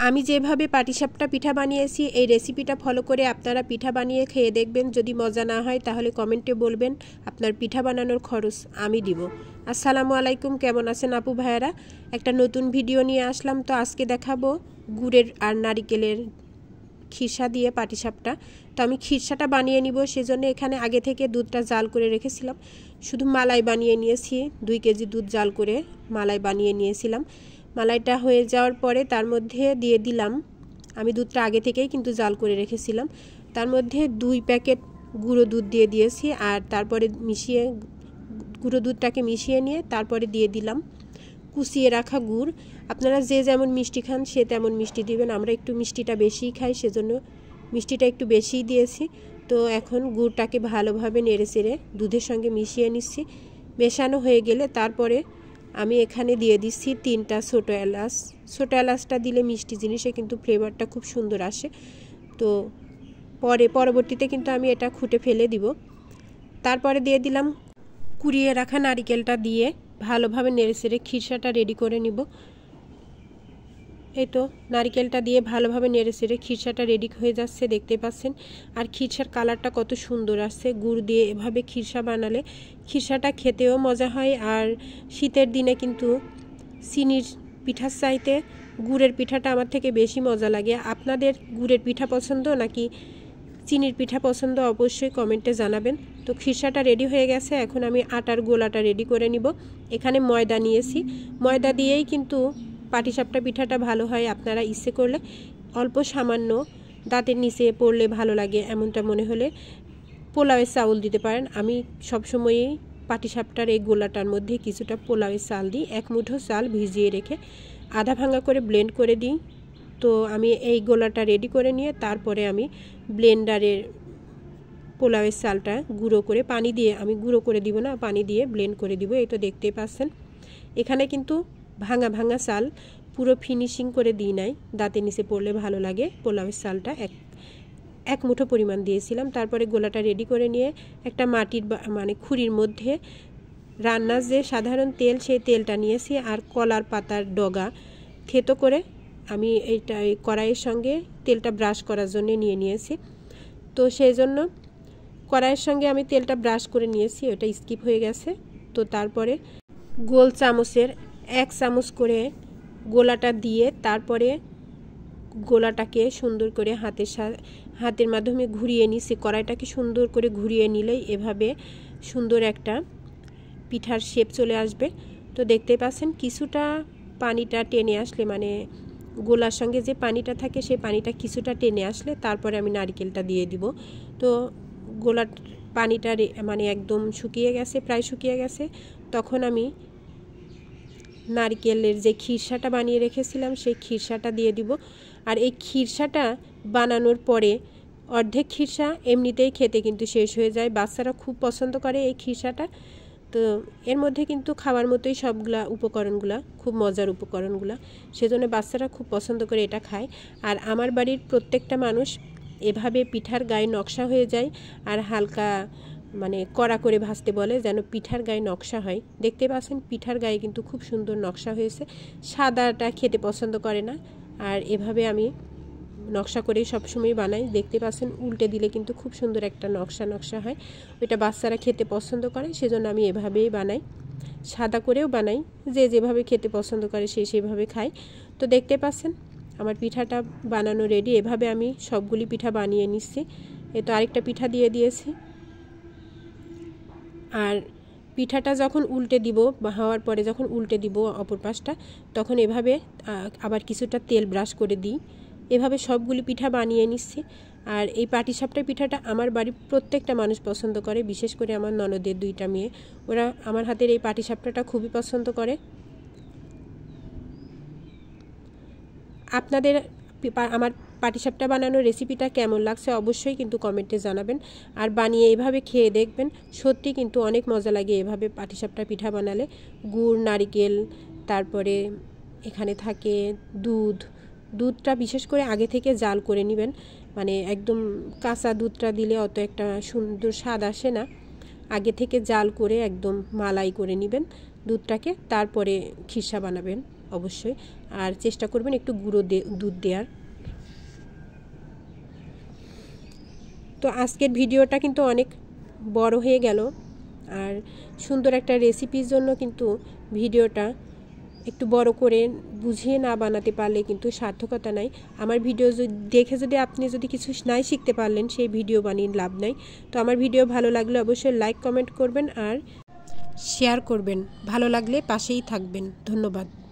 আমি যেভাবে পাটিসাপটা পিঠা বানিয়েছি এই রেসিপিটা ফলো করে আপনারা পিঠা বানিয়ে খেয়ে দেখবেন। যদি মজা না হয় তাহলে কমেন্টে বলবেন, আপনার পিঠা বানানোর খরচ আমি দিব। আসসালামু আলাইকুম, কেমন আছেন আপু ভাইয়েরা? একটা নতুন ভিডিও নিয়ে আসলাম। তো আজকে দেখাবো গুড়ের আর নারিকেলের খিরসা দিয়ে পাটিসাপটা। তো আমি খিরসাটা বানিয়ে নিব, সেজন্য এখানে আগে থেকে দুধটা জাল করে রেখেছিলাম। শুধু মালাই বানিয়ে নিয়েছি, 2 কেজি দুধ জাল করে মালাই বানিয়ে নিয়েছিলাম। মালাইটা হয়ে যাওয়ার পরে তার মধ্যে দিয়ে দিলাম, আমি দুধটা আগে থেকেই কিন্তু জাল করে রেখেছিলাম, তার মধ্যে 2 প্যাকেট গুঁড়ো দুধ দিয়ে দিয়েছি। আর তারপরে গুঁড়ো দুধটাকে মিশিয়ে নিয়ে তারপরে দিয়ে দিলাম কুচিয়ে রাখা গুড়। আপনারা যে যেমন মিষ্টি খান সে তেমন মিষ্টি দিবেন। আমরা একটু মিষ্টিটা বেশিই খাই, সেজন্য মিষ্টিটা একটু বেশিই দিয়েছি। তো এখন গুড়টাকে ভালোভাবে নেড়েচেড়ে দুধের সঙ্গে মিশিয়ে নিচ্ছি। মেশানো হয়ে গেলে তারপরে আমি এখানে দিয়ে দিচ্ছি 3টা ছোটো এলাচ। ছোটো এলাচটা দিলে মিষ্টি জিনিসে কিন্তু ফ্লেভারটা খুব সুন্দর আসে। তো পরবর্তীতে কিন্তু আমি এটা খুঁটে ফেলে দিব। তারপরে দিয়ে দিলাম কুড়িয়ে রাখা নারিকেলটা দিয়ে ভালোভাবে নেড়েচেড়ে খিরসাটা রেডি করে নিব। এই তো নারিকেলটা দিয়ে ভালোভাবে নেড়েচেড়ে খিরসাটা রেডি হয়ে যাচ্ছে, দেখতে পাচ্ছেন। আর খিরসার কালারটা কত সুন্দর আসছে। গুড় দিয়ে এভাবে খিরসা বানালে খিরসাটা খেতেও মজা হয়। আর শীতের দিনে কিন্তু চিনির পিঠার চাইতে গুড়ের পিঠাটা আমার থেকে বেশি মজা লাগে। আপনাদের গুড়ের পিঠা পছন্দ নাকি চিনির পিঠা পছন্দ অবশ্যই কমেন্টে জানাবেন। তো খিরসাটা রেডি হয়ে গেছে, এখন আমি আটার গোলাটা রেডি করে নিব। এখানে ময়দা নিয়েছি, ময়দা দিয়েই কিন্তু পাটিসাপটা পিঠাটা ভালো হয়। আপনারা ইচ্ছে করলে অল্প সামান্য দাঁতের নিচে পড়লে ভালো লাগে এমনটা মনে হলে পোলাওয়ের চাউল দিতে পারেন। আমি সবসময়ই পাটিসাপটার এই গোলাটার মধ্যে কিছুটা পোলাওয়ের চাল দিই। 1 মুঠো চাল ভিজিয়ে রেখে আধা ভাঙা করে ব্লেন্ড করে দিই। তো আমি এই গোলাটা রেডি করে নিয়ে তারপরে আমি ব্লেন্ডারের পোলাওয়ের চালটা গুঁড়ো করে পানি দিয়ে, আমি গুঁড়ো করে দিব না, পানি দিয়ে ব্লেন্ড করে দিব। এই তো দেখতেই পাচ্ছেন। এখানে কিন্তু ভাঙা ভাঙা চাল পুরো ফিনিশিং করে দিই নাই, দাঁতের নিচে পড়লে ভালো লাগে। পোলাওয়ের চালটা এক মুঠো পরিমাণ দিয়েছিলাম। তারপরে গোলাটা রেডি করে নিয়ে একটা মাটির মানে খুঁড়ির মধ্যে রান্নার যে সাধারণ তেল, সেই তেলটা নিয়েছি। আর কলার পাতার ডগা থেতো করে আমি এইটা কড়াইয়ের সঙ্গে তেলটা ব্রাশ করার জন্য নিয়ে নিয়েছি। তো সেই জন্য কড়াইয়ের সঙ্গে আমি তেলটা ব্রাশ করে নিয়েছি, ওটা স্কিপ হয়ে গেছে। তো তারপরে গোল চামচের 1 চামচ করে গোলাটা দিয়ে তারপরে গোলাটাকে সুন্দর করে হাতের মাধ্যমে ঘুরিয়ে নিচ্ছি। কড়াইটাকে সুন্দর করে ঘুরিয়ে নিলেই এভাবে সুন্দর একটা পিঠার শেপ চলে আসবে। তো দেখতে পাচ্ছেন কিছুটা পানিটা টেনে আসলে, মানে গোলার সঙ্গে যে পানিটা থাকে সেই পানিটা কিছুটা টেনে আসলে তারপরে আমি নারকেলটা দিয়ে দিব। তো গোলার পানিটা মানে একদম শুকিয়ে গেছে, প্রায় শুকিয়ে গেছে। তখন আমি নারকেলের যে খিরসাটা বানিয়ে রেখেছিলাম সেই খিরসাটা দিয়ে দিব। আর এই খিরসাটা বানানোর পরে অর্ধেক খিরসা এমনিতেই খেতে কিন্তু শেষ হয়ে যায়। বাচ্চারা খুব পছন্দ করে এই খিরসাটা। তো এর মধ্যে কিন্তু খাওয়ার মতোই সবগুলা উপকরণগুলা, খুব মজার উপকরণগুলা, সেজন্য বাচ্চারা খুব পছন্দ করে এটা খায়। আর আমার বাড়ির প্রত্যেকটা মানুষ এভাবে পিঠার গায়ে নকশা হয়ে যায় আর হালকা মানে কড়া করে ভাজতে বলে, যেন পিঠার গায়ে নকশা হয়। দেখতে পাচ্ছেন পিঠার গায়ে কিন্তু খুব সুন্দর নকশা হয়েছে। সাদাটা খেতে পছন্দ করে না, আর এভাবে আমি নকশা করেই সবসময় বানাই। দেখতে পাচ্ছেন উল্টে দিলে কিন্তু খুব সুন্দর একটা নকশা হয়। ওইটা বাচ্চারা খেতে পছন্দ করে, সেজন্য আমি এভাবেই বানাই। সাদা করেও বানাই, যে যেভাবে খেতে পছন্দ করে সে সেভাবে খায়। তো দেখতে পাচ্ছেন আমার পিঠাটা বানানো রেডি। এভাবে আমি সবগুলি পিঠা বানিয়ে নিচ্ছি। এ তো আরেকটা পিঠা দিয়ে দিয়েছি। আর পিঠাটা যখন উল্টে দিব, হওয়ার পরে যখন উল্টে দিব অপর পাশটা, তখন এভাবে আবার কিছুটা তেল ব্রাশ করে দিই। এভাবে সবগুলি পিঠা বানিয়ে নিচ্ছি। আর এই পাটিসাপটা পিঠাটা আমার বাড়ির প্রত্যেকটা মানুষ পছন্দ করে, বিশেষ করে আমার ননদের 2টা মেয়ে, ওরা আমার হাতের এই পাটিসাপটাটা খুবই পছন্দ করে। আপনাদের আমার পাটিসাপটা বানানোর রেসিপিটা কেমন লাগছে অবশ্যই কিন্তু কমেন্টে জানাবেন। আর বানিয়ে এভাবে খেয়ে দেখবেন, সত্যি কিন্তু অনেক মজা লাগে এভাবে পাটিসাপটা পিঠা বানালে। গুড়, নারিকেল, তারপরে এখানে থাকে দুধটা বিশেষ করে আগে থেকে জাল করে নেবেন। মানে একদম কাঁচা দুধটা দিলে অত একটা সুন্দর স্বাদ আসে না। আগে থেকে জাল করে একদম মালাই করে নেবেন দুধটাকে, তারপরে খিরসা বানাবেন। অবশ্যই। আর চেষ্টা করবেন একটু গুঁড়ো দুধ দেওয়ার। তো আজকের ভিডিওটা কিন্তু অনেক বড় হয়ে গেল, আর সুন্দর একটা রেসিপির জন্য কিন্তু ভিডিওটা একটু বড় করে বুঝিয়ে না বানাতে পারলে কিন্তু সার্থকতা নাই। আমার ভিডিও দেখে যদি আপনি কিছু নাই শিখতে পারলেন, সেই ভিডিও বানিয়ে লাভ নাই। তো আমার ভিডিও ভালো লাগলে অবশ্যই লাইক কমেন্ট করবেন আর শেয়ার করবেন। ভালো লাগলে পাশেই থাকবেন। ধন্যবাদ।